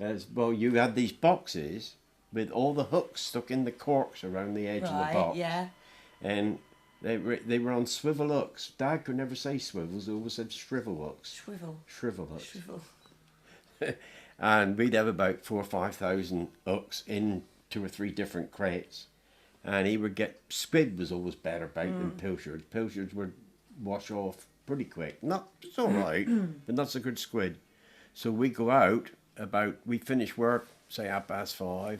As well, you had these boxes with all the hooks stuck in the corks around the edge of the box. Yeah. And they were on swivel hooks. Dad could never say swivels, he always said shrivel hooks. Shrivel hooks. Shrivel. And we'd have about 4,000 or 5,000 hooks in 2 or 3 different crates. And he would get, squid was always better bait than pilchards. Pilchards would wash off pretty quick. It's all right, but not so good squid. So we go out we finish work, say 5:30.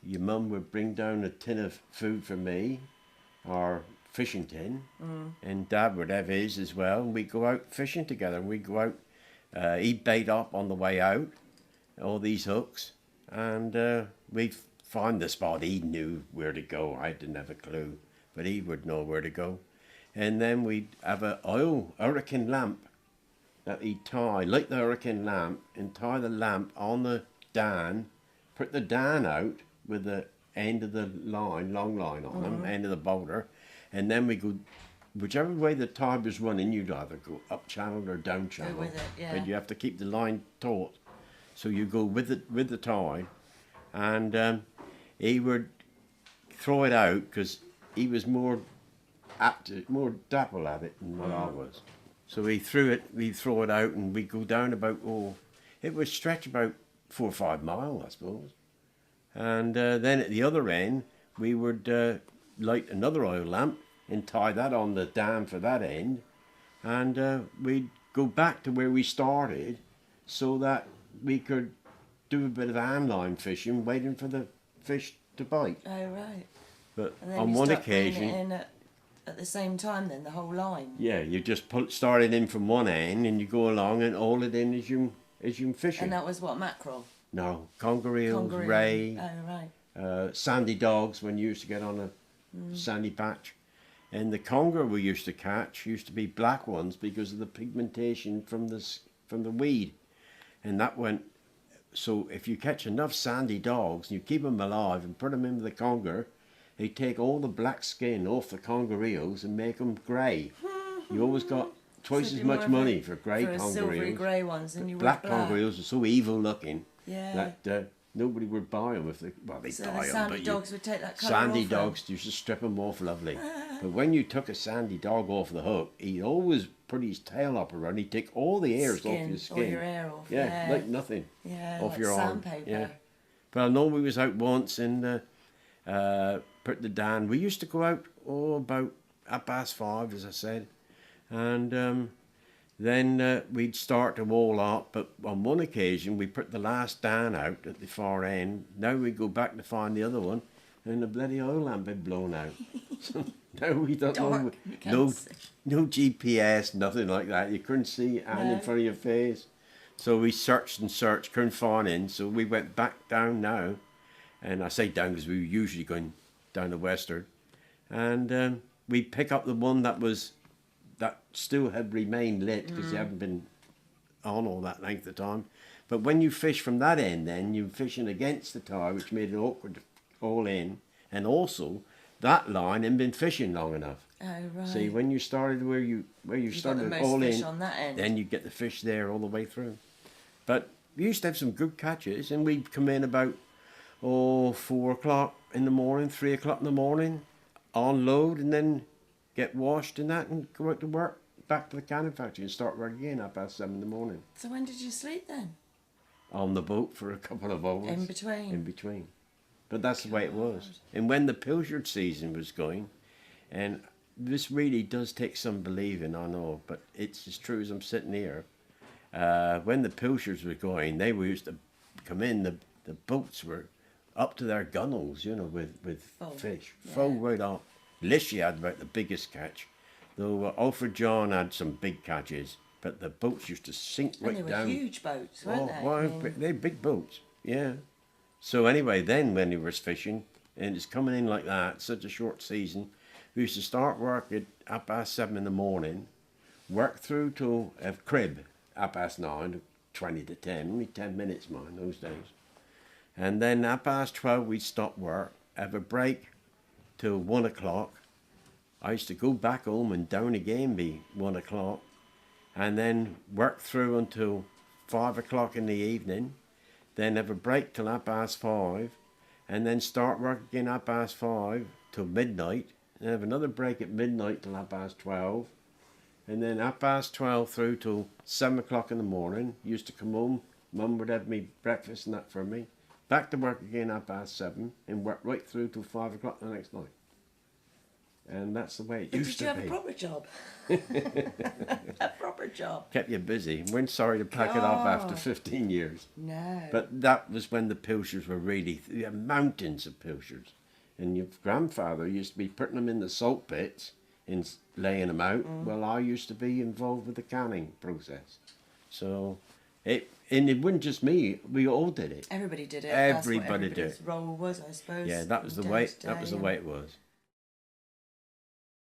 Your mum would bring down a tin of food for me, our fishing tin, and Dad would have his as well. And we'd go out fishing together. And we'd go out, he'd bait up on the way out, all these hooks, and we'd find the spot. He knew where to go. I didn't have a clue, but he would know where to go. And then we'd have a hurricane lamp that he'd tie, light the hurricane lamp, and tie the lamp on the dan, put the dan out with the end of the line, long line on them, end of the boulder, and then we go, whichever way the tide was running, you'd either go up channel or down channel. Go with it, yeah. But you have to keep the line taut. So you go with the tide, and he would throw it out because he was more dapple at it than what I was. So we'd throw it out, and we'd go down about, it would stretch about 4 or 5 miles, I suppose. And then at the other end, we would light another oil lamp and tie that on the dam for that end. And we'd go back to where we started so that we could do a bit of handline fishing, waiting for the fish to bite. Oh, right. But And then on you one start occasion... bringing it in at the same time then, the whole line? Yeah, you just start it in from one end and you go along and haul it in as you fishing. And that was what, mackerel? No, conger eels, ray, Oh, right. sandy dogs when you used to get on a sandy patch. And the conger we used to catch used to be black ones because of the pigmentation from the weed. And that went, so if you catch enough sandy dogs and you keep them alive and put them into the conger, they take all the black skin off the conger eels and make them grey. You always got twice as much money for grey conger eels. Silvery grey ones than you would black conger eels are so evil looking that nobody would buy them if they buy them. So the sandy dogs would take that colour sandy off dogs used to strip them off lovely. But when you took a sandy dog off the hook, he'd always put his tail up around. He'd take all the hairs off your skin. All your hair off. Yeah, like nothing. Yeah, off like your arm. sandpaper. Yeah. But I know we was out once and put the dan. We used to go out about 5:30, as I said, and then we'd start to wall up. But on one occasion, we put the last dan out at the far end. Now we go back to find the other one, and the bloody oil lamp had blown out. So now we don't know. No GPS, nothing like that. You couldn't see hand in front of your face. So we searched and searched, couldn't find it. So we went back down now, and I say down because we were usually going down the western, and we pick up the one that still had remained lit because you haven't been on all that length of time. But when you fish from that end, then you're fishing against the tide, which made it awkward to all in, and also that line hadn't been fishing long enough. Oh, right. See, when you started where you started all in, on that end. then you get the fish there all the way through. But we used to have some good catches, and we'd come in about 4 o'clock in the morning, 3 o'clock in the morning, unload, and then get washed and that, and go out to work, back to the canning factory and start work again at 7:30 in the morning. So when did you sleep then? On the boat for a couple of hours. In between? In between. But that's the way it was. And when the pilchard season was going, and this really does take some believing, I know, but it's as true as I'm sitting here. When the pilchards were going, they used to come in, the boats were up to their gunnels, with fish. Full right up. Lishy had about the biggest catch, though Alfred John had some big catches, but the boats used to sink right down. And they were huge boats, weren't they? Well, they're big boats, yeah. So anyway, then when he was fishing, and it's coming in like that, such a short season, we used to start work at 7:30 in the morning, work through till a crib, 9:30, 20 to 10, only 10 minutes, man, those days. And then 12:30 we'd stop work, have a break till 1 o'clock. I used to go back home and down again be 1 o'clock, and then work through until 5 o'clock in the evening. then have a break till 5:30, and then start work again 5:30 till midnight, and have another break at midnight till 12:30, and then 12:30 through till 7 o'clock in the morning. Used to come home, Mum would have me breakfast and that for me. Back to work again 7:30, and work right through till 5 o'clock the next night. And that's the way it used to be. Did you have a proper job? A proper job. Kept you busy. Weren't sorry to pack it up after 15 years. No. But that was when the pilchers were really, you had mountains of pilchers. And your grandfather used to be putting them in the salt pits and laying them out. Well, I used to be involved with the canning process. So, it wasn't just me, we all did it. Everybody did it. Everybody That's what did everybody's it. role was, I suppose. Yeah, that was the way. That was the way it was.